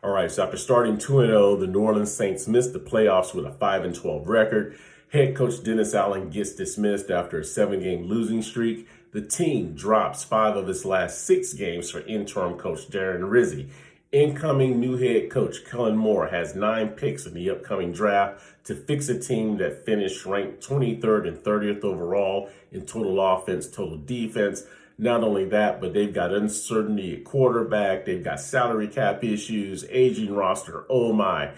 All right, so after starting 2-0, the New Orleans Saints missed the playoffs with a 5-12 record. Head coach Dennis Allen gets dismissed after a 7-game losing streak. The team drops 5 of its last 6 games for interim coach Darren Rizzi. Incoming new head coach Kellen Moore has 9 picks in the upcoming draft to fix a team that finished ranked 23rd and 30th overall in total offense, total defense. Not only that, but they've got uncertainty at quarterback. They've got salary cap issues, aging roster. Oh my.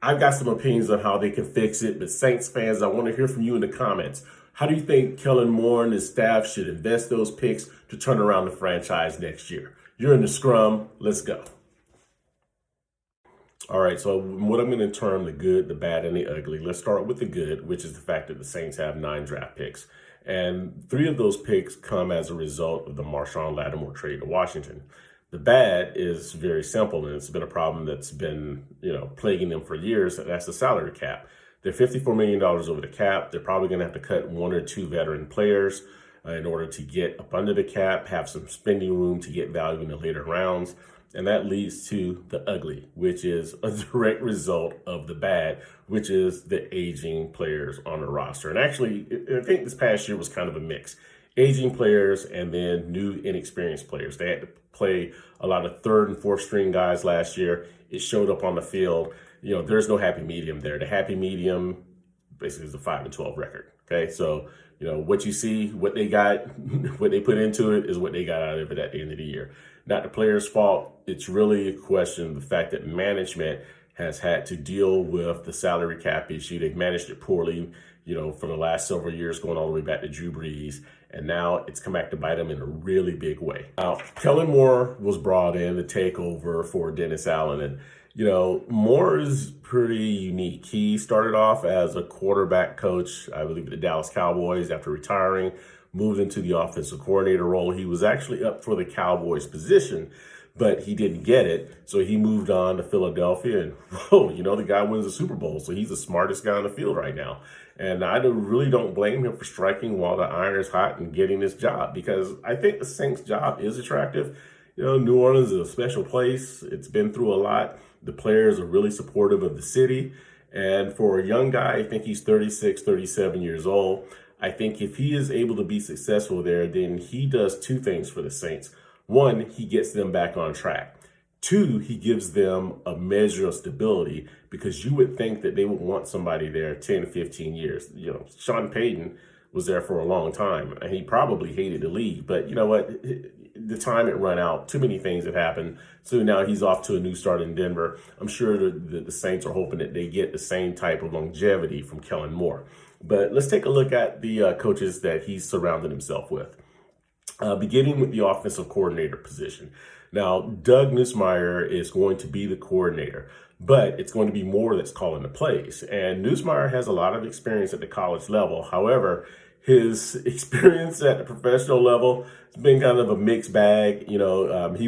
I've got some opinions on how they can fix it, but Saints fans, I want to hear from you in the comments. How do you think Kellen Moore and his staff should invest those picks to turn around the franchise next year? You're in the scrum. Let's go. All right, so what I'm going to term the good, the bad, and the ugly. Let's start with the good, which is the fact that the Saints have 9 draft picks. And 3 of those picks come as a result of the Marshon Lattimore trade to Washington. The bad is very simple, and it's been a problem that's been, plaguing them for years. That's the salary cap. They're $54 million over the cap. They're probably going to have to cut 1 or 2 veteran players in order to get up under the cap, have some spending room to get value in the later rounds. And that leads to the ugly, which is a direct result of the bad, which is the aging players on the roster. And actually, I think this past year was kind of a mix. Aging players and then new inexperienced players. They had to play a lot of 3rd and 4th string guys last year. It showed up on the field. There's no happy medium there. The happy medium basically is a 5-12 record. Okay, so what you see, what they got, what they put into it is what they got out of it at the end of the year. Not the player's fault. It's really a question of the fact that management has had to deal with the salary cap issue. They've managed it poorly, for the last several years, going all the way back to Drew Brees. And now it's come back to bite them in a really big way. Now, Kellen Moore was brought in to take over for Dennis Allen. And, Moore is pretty unique. He started off as a quarterback coach, I believe, at the Dallas Cowboys after retiring, moved into the offensive coordinator role. He was actually up for the Cowboys position, but he didn't get it. So he moved on to Philadelphia, and the guy wins the Super Bowl. So he's the smartest guy on the field right now. And I really don't blame him for striking while the iron is hot and getting this job, because I think the Saints job is attractive. New Orleans is a special place. It's been through a lot. The players are really supportive of the city. And for a young guy, I think he's 36, 37 years old. I think if he is able to be successful there, then he does 2 things for the Saints. 1, he gets them back on track. 2, he gives them a measure of stability, because you would think that they would want somebody there 10, 15 years. Sean Payton was there for a long time, and he probably hated to leave. But you know what? The time had run out. Too many things had happened. So now he's off to a new start in Denver. I'm sure the Saints are hoping that they get the same type of longevity from Kellen Moore. But let's take a look at the coaches that he's surrounded himself with. Beginning with the offensive coordinator position. Now, Doug Nussmeier is going to be the coordinator, but it's going to be Moore that's calling the plays. And Nussmeier has a lot of experience at the college level. However, his experience at the professional level has been kind of a mixed bag. He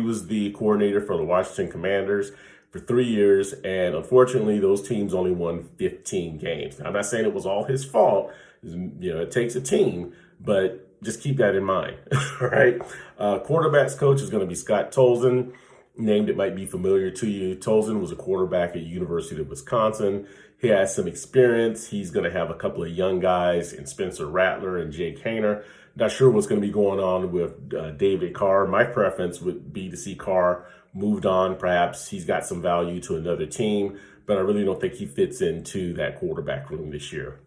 was the coordinator for the Washington Commanders for 3 years, and unfortunately, those teams only won 15 games. Now, I'm not saying it was all his fault. It takes a team, but just keep that in mind. All right. Quarterbacks coach is going to be Scott Tolzien. Name that might be familiar to you. Tolzien was a quarterback at University of Wisconsin. He has some experience. He's going to have a couple of young guys in Spencer Rattler and Jake Haener. Not sure what's going to be going on with David Carr. My preference would be to see Carr moved on. Perhaps he's got some value to another team, but I really don't think he fits into that quarterback room this year.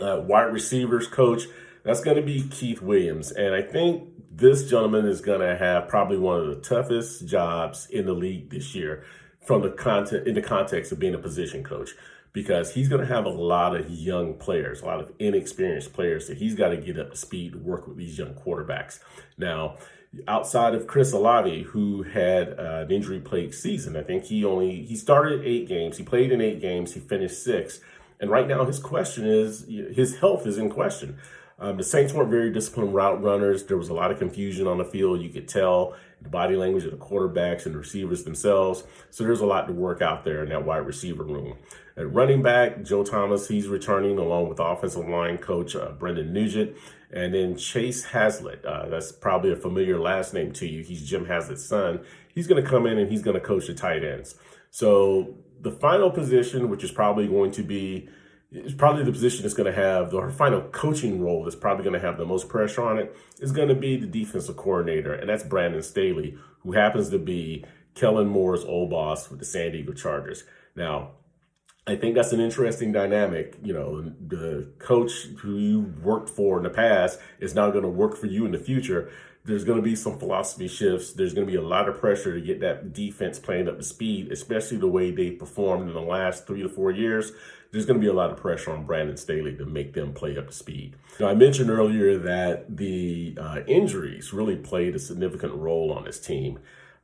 Wide receivers coach, that's going to be Keith Williams. And I think this gentleman is going to have probably one of the toughest jobs in the league this year in the context of being a position coach, because he's going to have a lot of young players, a lot of inexperienced players that he's got to get up to speed to work with these young quarterbacks. Now, outside of Chris Olave, who had an injury-plagued season, I think he started 8 games. He played in 8 games. He finished 6. And right now his health is in question. The Saints weren't very disciplined route runners. There was a lot of confusion on the field. You could tell the body language of the quarterbacks and the receivers themselves. So there's a lot to work out there in that wide receiver room. At running back, Joe Thomas, he's returning along with offensive line coach Brendan Nugent. And then Chase Hazlitt, that's probably a familiar last name to you. He's Jim Hazlitt's son. He's going to come in and he's going to coach the tight ends. So the final position, which is probably going to be, is probably the position that's going to have the final coaching role that's probably going to have the most pressure on it, is going to be the defensive coordinator. And that's Brandon Staley, who happens to be Kellen Moore's old boss with the San Diego Chargers. Now, I think that's an interesting dynamic. You know, the coach who you worked for in the past is now going to work for you in the future. There's going to be some philosophy shifts. There's going to be a lot of pressure to get that defense playing up to speed, especially the way they performed in the last 3 to 4 years. There's going to be a lot of pressure on Brandon Staley to make them play up to speed. Now, I mentioned earlier that the injuries really played a significant role on this team.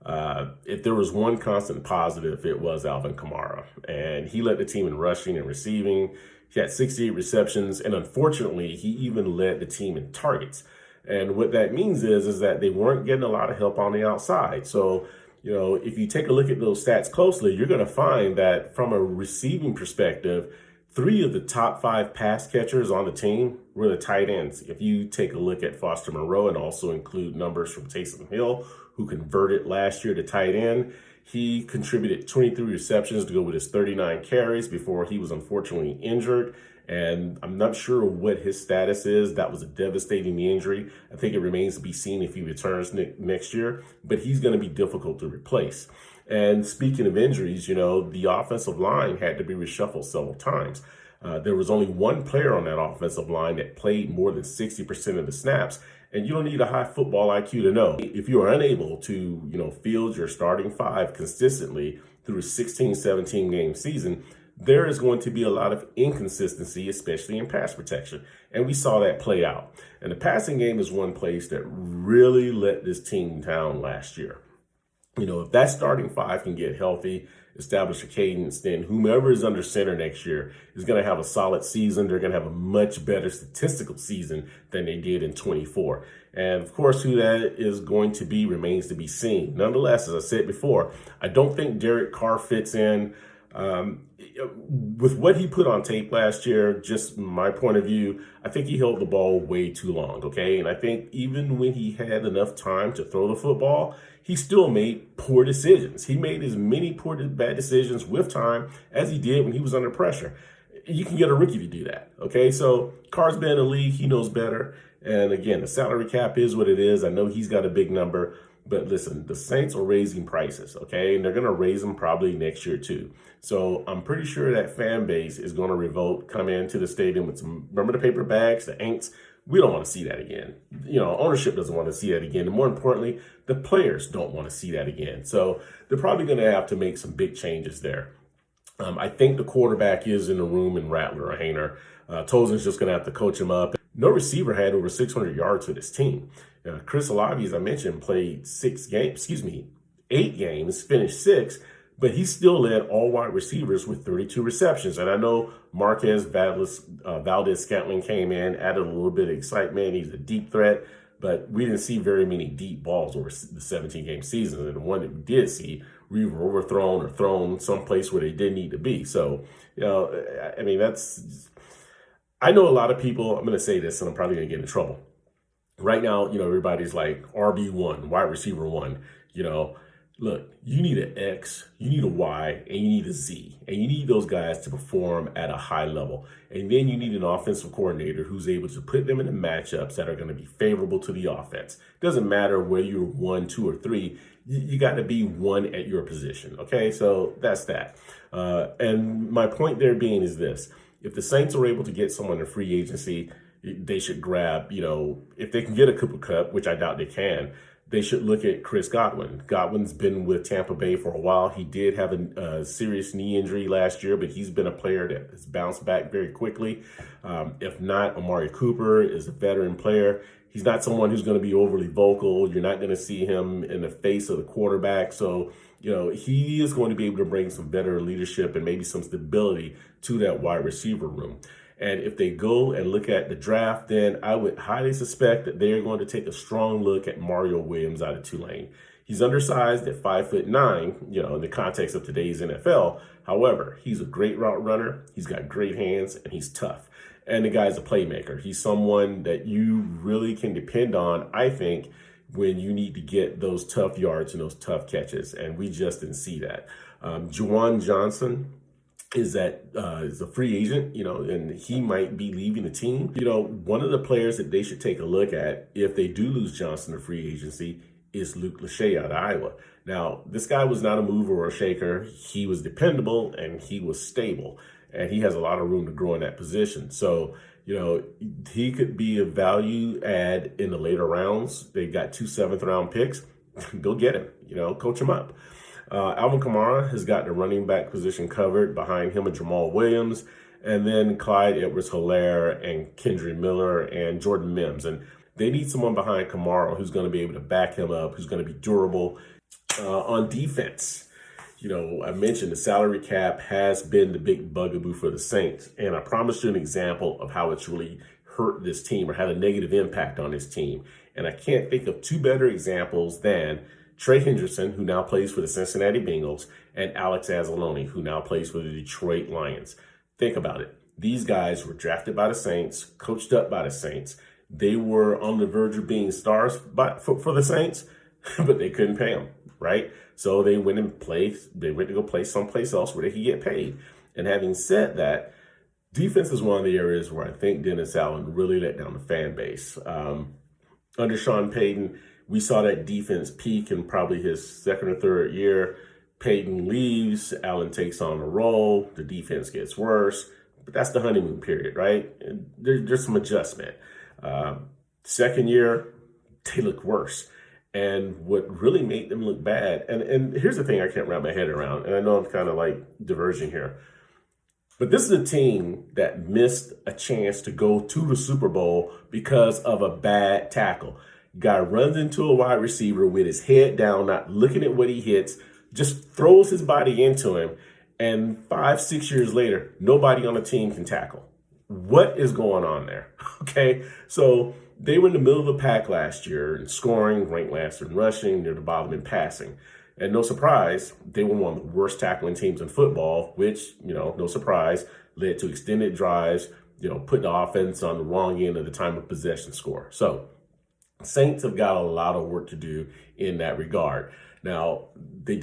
If there was one constant positive, it was Alvin Kamara. And he led the team in rushing and receiving. He had 68 receptions, and unfortunately, he even led the team in targets. And what that means is that they weren't getting a lot of help on the outside. So, you know, if you take a look at those stats closely, you're going to find that from a receiving perspective, 3 of the top 5 pass catchers on the team were the tight ends. If you take a look at Foster Moreau and also include numbers from Taysom Hill, who converted last year to tight end, he contributed 23 receptions to go with his 39 carries before he was unfortunately injured. And I'm not sure what his status is. That was a devastating injury. I think it remains to be seen if he returns next year, but he's going to be difficult to replace. And speaking of injuries, you know, the offensive line had to be reshuffled several times. There was only one player on that offensive line that played more than 60% of the snaps. And you don't need a high football IQ to know. If you are unable to, you know, field your starting 5 consistently through a 16, 17 game season, there is going to be a lot of inconsistency, especially in pass protection. And we saw that play out. And the passing game is one place that really let this team down last year. You know, if that starting 5 can get healthy, establish a cadence, then whomever is under center next year is going to have a solid season. They're going to have a much better statistical season than they did in 24. And of course, who that is going to be remains to be seen. Nonetheless, as I said before, I don't think Derek Carr fits in. With what he put on tape last year, just my point of view, I think he held the ball way too long, okay? And I think even when he had enough time to throw the football, he still made poor decisions. He made as many bad decisions with time as he did when he was under pressure. You can get a rookie to do that, okay? So Carr's been in the league. He knows better. And again, the salary cap is what it is. I know he's got a big number. But listen, the Saints are raising prices, okay? And they're going to raise them probably next year too. So I'm pretty sure that fan base is going to revolt, come into the stadium with some, remember the paper bags, the inks? We don't want to see that again. You know, ownership doesn't want to see that again. And more importantly, the players don't want to see that again. So they're probably going to have to make some big changes there. I think the quarterback is in the room in Rattler or Haener. Tozen's just going to have to coach him up. No receiver had over 600 yards with his team. Chris Olave, as I mentioned, played 8 games, finished 6, but he still led all wide receivers with 32 receptions. And I know Marquez Valdez-Scantling came in, added a little bit of excitement. He's a deep threat, but we didn't see very many deep balls over the 17-game season. And the one that we did see, we were overthrown or thrown someplace where they didn't need to be. So, you know, I mean, I know a lot of people, I'm going to say this, and I'm probably going to get in trouble. Right now, you know, everybody's like RB1, wide receiver 1, you know. Look, you need an X, you need a Y, and you need a Z. And you need those guys to perform at a high level. And then you need an offensive coordinator who's able to put them in the matchups that are going to be favorable to the offense. It doesn't matter whether you're 1, 2, or 3. You got to be 1 at your position, okay? So that's that. And my point there being is this. If the Saints are able to get someone in free agency, they should grab, you know, if they can get a Cooper Kupp, which I doubt they can, they should look at Chris Godwin. Godwin's been with Tampa Bay for a while. He did have a serious knee injury last year, but he's been a player that has bounced back very quickly. If not, Amari Cooper is a veteran player. He's not someone who's going to be overly vocal. You're not going to see him in the face of the quarterback. So, you know, he is going to be able to bring some better leadership and maybe some stability to that wide receiver room. And if they go and look at the draft, then I would highly suspect that they're going to take a strong look at Mario Williams out of Tulane. He's undersized at 5'9", in the context of today's NFL. However, he's a great route runner. He's got great hands and he's tough. And the guy's a playmaker. He's someone that you really can depend on, I think, when you need to get those tough yards and those tough catches. And we just didn't see that. Juwan Johnson is a free agent, and he might be leaving the team. One of the players that they should take a look at if they do lose Johnson to free agency is Luke Lachey out of Iowa. Now, this guy was not a mover or a shaker. He was dependable and he was stable, and he has a lot of room to grow in that position. So, he could be a value add in the later rounds. They got 2 7th-round picks. Go get him, coach him up. Alvin Kamara has got the running back position covered behind him and Jamal Williams, and then Clyde Edwards-Helaire and Kendre Miller and Jordan Mims. And they need someone behind Kamara who's going to be able to back him up, who's going to be durable. On defense, I mentioned the salary cap has been the big bugaboo for the Saints. And I promised you an example of how it's really hurt this team or had a negative impact on this team. And I can't think of two better examples than Trey Hendrickson, who now plays for the Cincinnati Bengals, and Alex Anzalone, who now plays for the Detroit Lions. Think about it. These guys were drafted by the Saints, coached up by the Saints. They were on the verge of being stars for the Saints, but they couldn't pay them, right? So they went to go play someplace else where they could get paid. And having said that, defense is one of the areas where I think Dennis Allen really let down the fan base. Under Sean Payton, we saw that defense peak in probably his second or third year. Payton leaves, Allen takes on the role, the defense gets worse, but that's the honeymoon period, right? There's some adjustment. Second year, they look worse. And what really made them look bad, and here's the thing I can't wrap my head around, and I know I'm kind of like diverging here, but this is a team that missed a chance to go to the Super Bowl because of a bad tackle. Guy runs into a wide receiver with his head down, not looking at what he hits, just throws his body into him, and 5-6 years later, nobody on the team can tackle. What is going on there? Okay, so they were in the middle of the pack last year in scoring, ranked last in rushing, near the bottom in passing. And no surprise, they were one of the worst tackling teams in football, which, no surprise, led to extended drives, putting the offense on the wrong end of the time of possession score. So Saints have got a lot of work to do in that regard. Now, they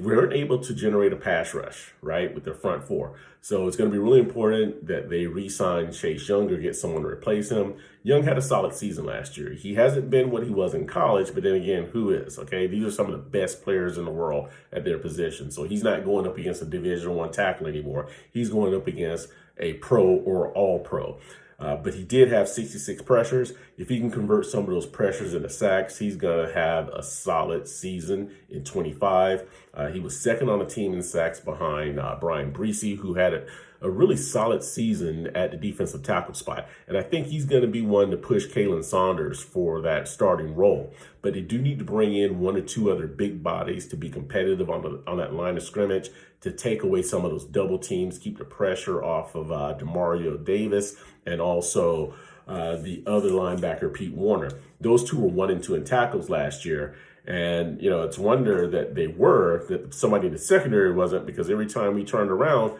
weren't able to generate a pass rush, right, with their front four. So it's going to be really important that they re-sign Chase Young or get someone to replace him. Young had a solid season last year. He hasn't been what he was in college, but then again, who is? Okay, these are some of the best players in the world at their position. So he's not going up against a Division I tackle anymore. He's going up against a pro or all-pro. But he did have 66 pressures. If he can convert some of those pressures into sacks, he's going to have a solid season in 25. He was second on the team in sacks behind Brian Bresee, who had a really solid season at the defensive tackle spot. And I think he's going to be one to push Kalen Saunders for that starting role. But they do need to bring in one or two other big bodies to be competitive on that line of scrimmage, to take away some of those double teams, keep the pressure off of Demario Davis and also the other linebacker, Pete Warner. Those two were 1 and 2 in tackles last year. And, it's a wonder that somebody in the secondary wasn't, because every time we turned around,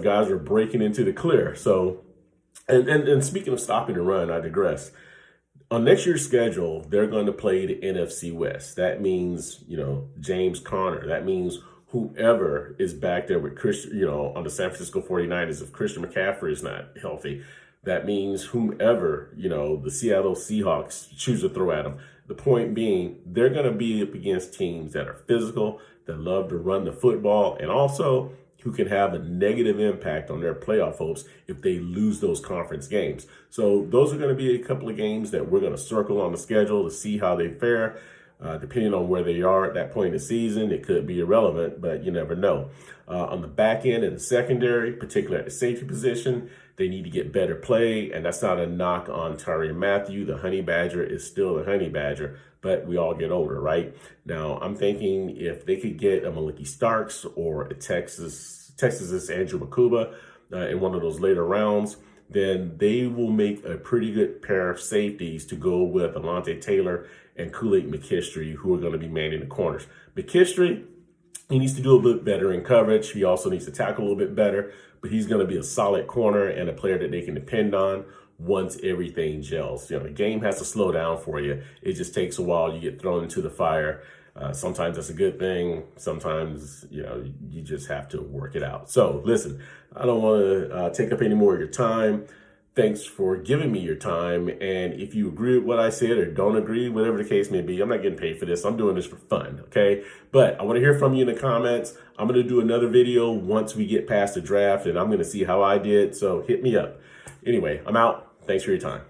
guys were breaking into the clear. So, and speaking of stopping the run, I digress. On next year's schedule, they're going to play the NFC West. That means, James Conner. That means whoever is back there with Christian, on the San Francisco 49ers, if Christian McCaffrey is not healthy. That means whomever, the Seattle Seahawks choose to throw at them. The point being, they're going to be up against teams that are physical, that love to run the football, and also who can have a negative impact on their playoff hopes if they lose those conference games. So those are going to be a couple of games that we're going to circle on the schedule to see how they fare. Depending on where they are at that point in the season, it could be irrelevant, but you never know. On the back end and the secondary, particularly at the safety position, they need to get better play, and that's not a knock on Tyrann Mathieu. The Honey Badger is still the Honey Badger, but we all get older, right? Now, I'm thinking if they could get a Maliki Starks or a Texas's Andrew Makuba in one of those later rounds, then they will make a pretty good pair of safeties to go with Alontae Taylor and Kool-Aid McKinstry, who are going to be manning the corners. McKinstry, he needs to do a bit better in coverage. He also needs to tackle a little bit better, but he's going to be a solid corner and a player that they can depend on once everything gels. The game has to slow down for you. It just takes a while. You get thrown into the fire. Sometimes that's a good thing. Sometimes, you just have to work it out. So listen, I don't want to take up any more of your time. Thanks for giving me your time. And if you agree with what I said or don't agree, whatever the case may be, I'm not getting paid for this. I'm doing this for fun, okay? But I want to hear from you in the comments. I'm going to do another video once we get past the draft, and I'm going to see how I did. So hit me up. Anyway, I'm out. Thanks for your time.